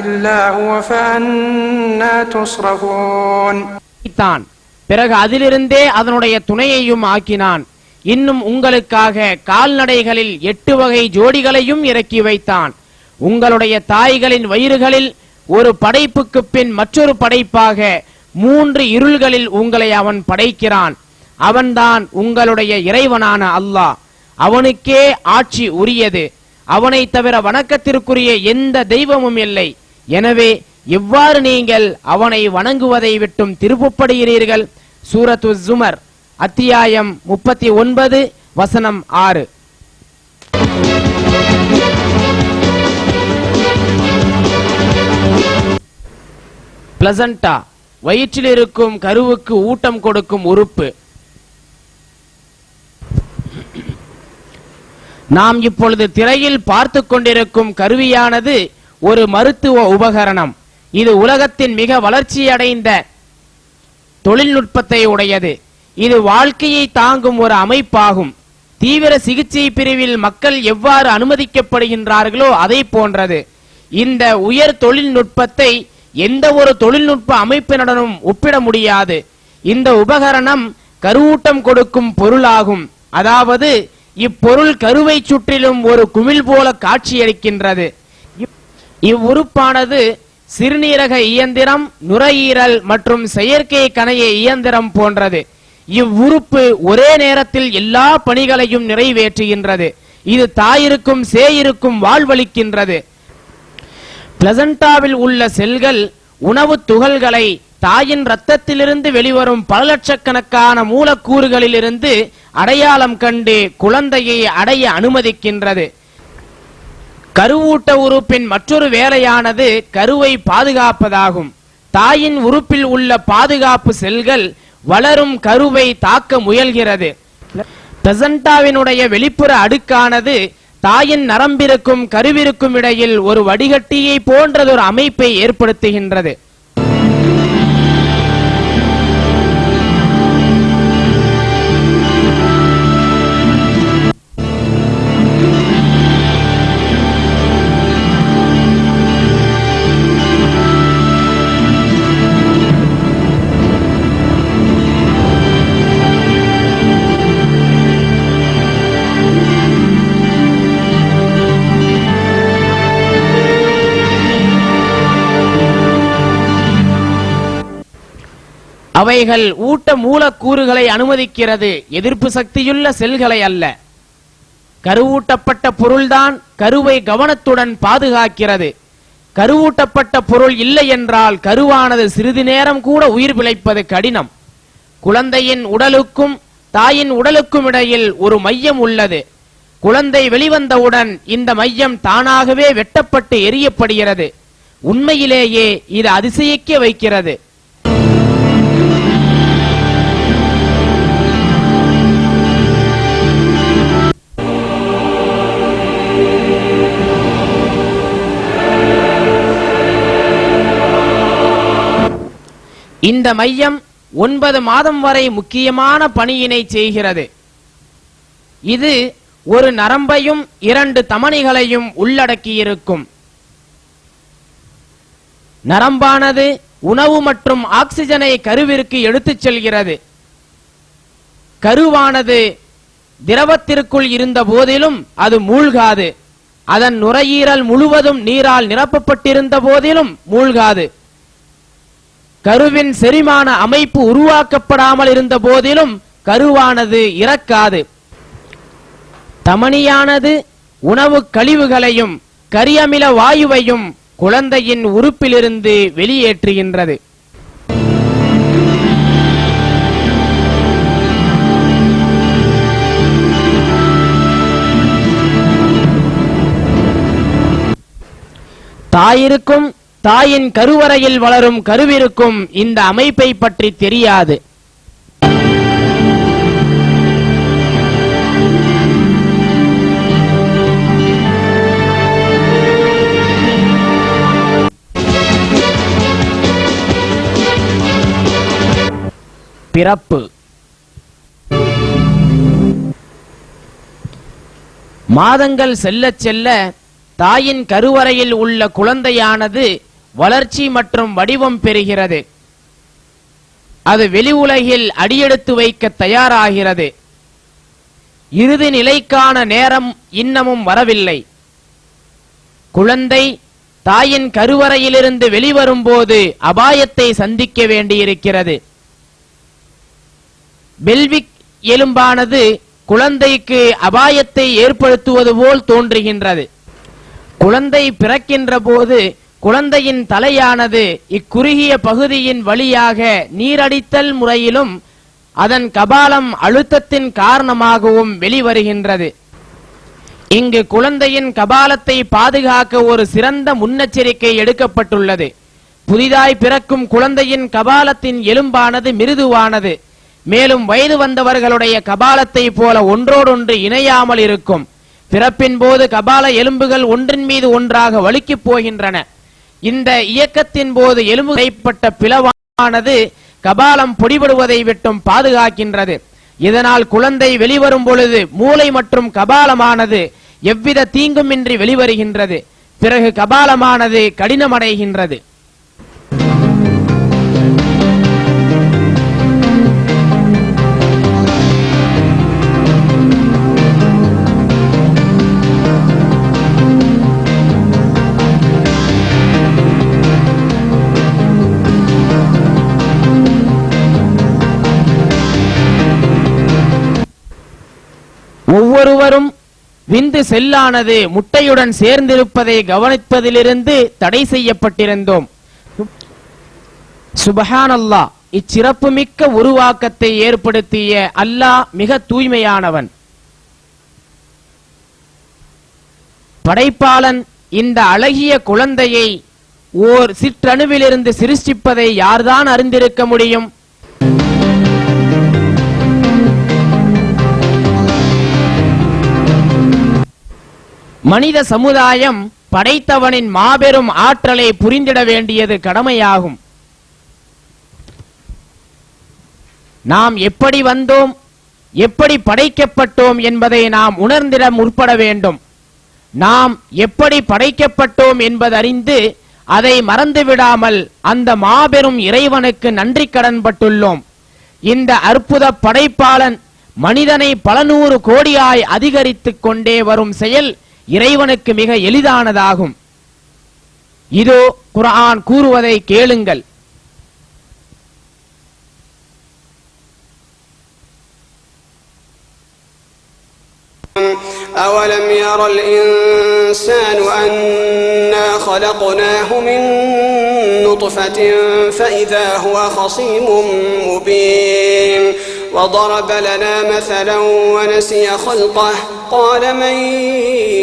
إلا هو فأنا تصرفون. பிறகு அதிலிருந்தே அதனுடைய துணையையும் ஆக்கினான். இன்னும் உங்களுக்காக கால்நடைகளில் 8 வகை ஜோடிகளையும் இறக்கி வைத்தான். உங்களுடைய தாய்களின் வயிறுகளில் ஒரு படைப்புக்கு பின் மற்றொரு படைப்பாக 3 இருள்களில் உங்களை அவன் படைக்கிறான். அவன்தான் உங்களுடைய இறைவனான அல்லாஹ். அவனுக்கே ஆட்சி உரியது. அவனை தவிர வணக்கத்திற்குரிய எந்த தெய்வமும் இல்லை. எனவே எவ்வாறு நீங்கள் அவனை வணங்குவதை விட்டும் திருப்பப்படுகிறீர்கள்? சூரத்து ஜுமர் அத்தியாயம் 39 வசனம் 6. பிளசண்டா வயிற்றில் இருக்கும் கருவுக்கு ஊட்டம் கொடுக்கும் உறுப்பு. நாம் இப்பொழுது திரையில் பார்த்து கொண்டிருக்கும் கருவியானது ஒரு மருத்துவ உபகரணம். இது உலகத்தின் மிக வளர்ச்சியடைந்த தொழில்நுட்பத்தை உடையது. இது வாழ்க்கையை தாங்கும் ஒரு அமைப்பாகும். தீவிர சிகிச்சை பிரிவில் மக்கள் எவ்வாறு அனுமதிக்கப்படுகின்றார்களோ அதை போன்றது. இந்த உயர் தொழில்நுட்பத்தை எந்த ஒரு தொழில்நுட்ப அமைப்பினுடனும் ஒப்பிட முடியாது. இந்த உபகரணம் கருவூட்டம் கொடுக்கும் பொருளாகும். அதாவது இப்பொருள் கருவை சுற்றிலும் ஒரு குமிழ் போல காட்சியளிக்கின்றது. இவ்வுறுப்பானது சிறுநீரக இயந்திரம், நுரையீரல் மற்றும் செயற்கை கணைய இயந்திரம் போன்றது. இவ்வுறுப்பு ஒரே நேரத்தில் எல்லா பணிகளையும் நிறைவேற்றுகின்றது. இது தாயிருக்கும் சேயிருக்கும் வாழ்வளிக்கின்றது. பிளசண்டாவில் உள்ள செல்கள் உணவு துகள்களை தாயின் இரத்தத்திலிருந்து வெளிவரும் பல லட்சக்கணக்கான மூலக்கூறுகளிலிருந்து அடையாளம் கண்டு குழந்தையை அடைய அனுமதிக்கின்றது. கருவூட்ட உறுப்பின் மற்றொரு வேலையானது கருவை பாதுகாப்பதாகும். தாயின் உறுப்பில் உள்ள பாதுகாப்பு செல்கள் வளரும் கருவை தாக்க முயல்கிறது. பிளசண்டாவினுடைய வெளிப்புற அடுக்கானது தாயின் நரம்பிற்கும் கருவிற்கும் இடையில் ஒரு வடிகட்டியை போன்றதொரு அமைப்பை ஏற்படுத்துகின்றது. அவைகள் ஊட்ட மூலக்கூறுகளை அனுமதிக்கிறது, எதிர்ப்பு சக்தியுள்ள செல்களை அல்ல. கருவூட்டப்பட்ட பொருள்தான் கருவை கவனத்துடன் பாதுகாக்கிறது. கருவூட்டப்பட்ட பொருள் இல்லை என்றால் கருவானது சிறிது நேரம் கூட உயிர் பிழைப்பது கடினம். குழந்தையின் உடலுக்கும் தாயின் உடலுக்கும் இடையில் ஒரு மையம் உள்ளது. குழந்தை வெளிவந்தவுடன் இந்த மையம் தானாகவே வெட்டப்பட்டு எரியப்படுகிறது. உண்மையிலேயே இது அதிசயிக்க வைக்கிறது. இந்த மையம் 9 மாதம் வரை முக்கியமான பணியினை செய்கிறது. இது ஒரு நரம்பையும் 2 தமனிகளையும் உள்ளடக்கியிருக்கும். நரம்பானது உணவு மற்றும் ஆக்சிஜனை கருவிற்கு எடுத்துச் செல்கிறது. கருவானது திரவத்திற்குள் இருந்த போதிலும் அது மூழ்காது. அதன் நுரையீரல் முழுவதும் நீரால் நிரப்பப்பட்டிருந்த போதிலும் மூழ்காது. கருவின் செரிமான அமைப்பு உருவாக்கப்படாமல் இருந்த போதிலும் கருவானது இறக்காது. தமனியானது உணவு கழிவுகளையும் கரியமில வாயுவையும் குழந்தையின் உறுப்பிலிருந்து வெளியேற்றுகின்றது. தாயிருக்கும் தாயின் கருவறையில் வளரும் கருவிற்கும் இந்த அமைப்பை பற்றி தெரியாது. பிறப்பு. மாதங்கள் செல்ல செல்ல தாயின் கருவறையில் உள்ள குழந்தையானது வளர்ச்சி மற்றும் வடிவம் பெறுகிறது. அது வெளி உலகில் அடியெடுத்து வைக்க தயாராகிறது. இறுதி நிலைக்கான நேரம் இன்னமும் வரவில்லை. குழந்தை தாயின் கருவறையிலிருந்து வெளிவரும்போது அபாயத்தை சந்திக்க வேண்டியிருக்கிறது. பெல்விக் எலும்பானது குழந்தைக்கு அபாயத்தை ஏற்படுத்துவது போல் தோன்றுகின்றது. குழந்தை பிறக்கின்ற போது குழந்தையின் தலையானது இக்குறுகிய பகுதியின் வழியாக நீரடித்தல் முறையிலும் அதன் கபாலம் அழுத்தத்தின் காரணமாகவும் வெளிவருகின்றது. இங்கு குழந்தையின் கபாலத்தை பாதுகாக்க ஒரு சிறந்த முன்னெச்சரிக்கை எடுக்கப்பட்டுள்ளது. புதிதாய் பிறக்கும் குழந்தையின் கபாலத்தின் எலும்பானது மிருதுவானது. மேலும் வயது வந்தவர்களுடைய கபாலத்தை போல ஒன்றோடொன்று இணையாமல் இருக்கும். பிறப்பின் போது கபால எலும்புகள் ஒன்றின் மீது ஒன்றாக வழுக்கிப் போகின்றன. இந்த இயக்கத்தின் போது எலும்பு கைப்பட்ட பிளவானது கபாலம் பொடிபடுவதை விட்டும் பாதுகாக்கின்றது. இதனால் குழந்தை வெளிவரும் பொழுது மூளை மற்றும் கபாலமானது எவ்வித தீங்குமின்றி வெளிவருகின்றது. பிறகு கபாலமானது கடினமடைகின்றது. ஒவ்வொருவரும் விந்து செல்லானது முட்டையுடன் சேர்ந்திருப்பதை கவனிப்பதிலிருந்து தடை செய்யப்பட்டிருந்தோம். சுபஹானல்லாஹ், இச்சிறப்பு மிக்க உருவாக்கத்தை ஏற்படுத்திய அல்லாஹ் மிக தூய்மையானவன். படைப்பாளன் இந்த அழகிய குழந்தையை ஓர் சிற்றணுவிலிருந்து சிருஷ்டிப்பதை யார்தான் அறிந்திருக்க முடியும்? மனித சமுதாயம் படைத்தவனின் மாபெரும் ஆற்றலை புரிந்திட வேண்டியது கடமையாகும். நாம் எப்படி வந்தோம், எப்படி படைக்கப்பட்டோம் என்பதை நாம் உணர்ந்திட முற்பட வேண்டும். நாம் எப்படி படைக்கப்பட்டோம் என்பதறிந்து அதை மறந்துவிடாமல் அந்த மாபெரும் இறைவனுக்கு நன்றி கடன் பட்டுள்ளோம். இந்த அற்புத படைப்பாளன் மனிதனை பல நூறு கோடியாய் அதிகரித்துக் கொண்டே வரும் செயல் இறைவனுக்கு மிக எளிதானதாகும். இதோ குர்ஆன் கூறுவதை கேளுங்கள். أولم ير الإنسان أنا خلقناه من نطفة فإذا هو خصيم مبين وضرب لنا مثلا ونسي خلقه قال من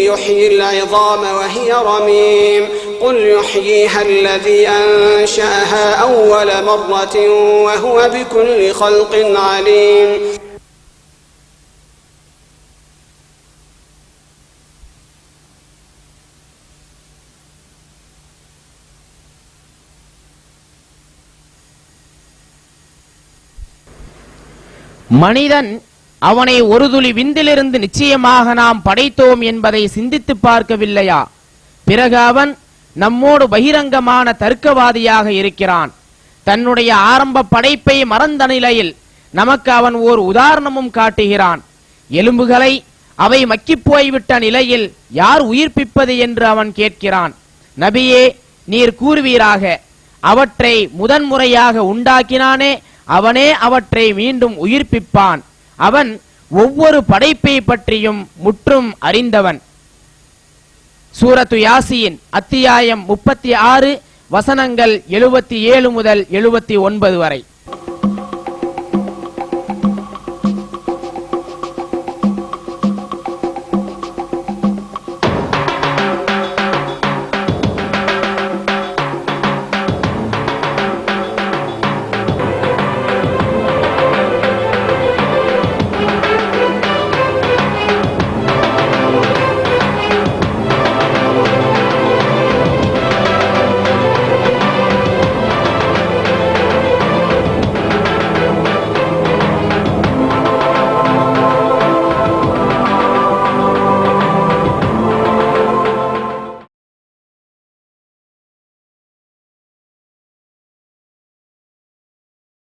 يحيي العظام وهي رميم قل يحييها الذي أنشأها أول مرة وهو بكل خلق عليم. மனிதன் அவனை ஒரு துளி விந்திலிருந்து நிச்சயமாக நாம் படைத்தோம் என்பதை சிந்தித்து பார்க்கவில்லையா? பிறகு அவன் நம்மோடு பகிரங்கமான தர்க்கவாதியாக இருக்கிறான். தன்னுடைய ஆரம்ப படைப்பை மறந்த நிலையில் நமக்கு அவன் ஓர் உதாரணமும் காட்டுகிறான். எலும்புகளை அவை மக்கிப் போய்விட்ட நிலையில் யார் உயிர்ப்பிப்பது என்று அவன் கேட்கிறான். நபியே, நீர் கூறுவீராக, அவற்றை முதன்முறையாக உண்டாக்கினானே அவனே அவற்றை மீண்டும் உயிர்ப்பிப்பான். அவன் ஒவ்வொரு படைப்பை பற்றியும் முற்றும் அறிந்தவன். சூரத்து யாசீன் அத்தியாயம் 36 வசனங்கள் 77 முதல் 79 வரை.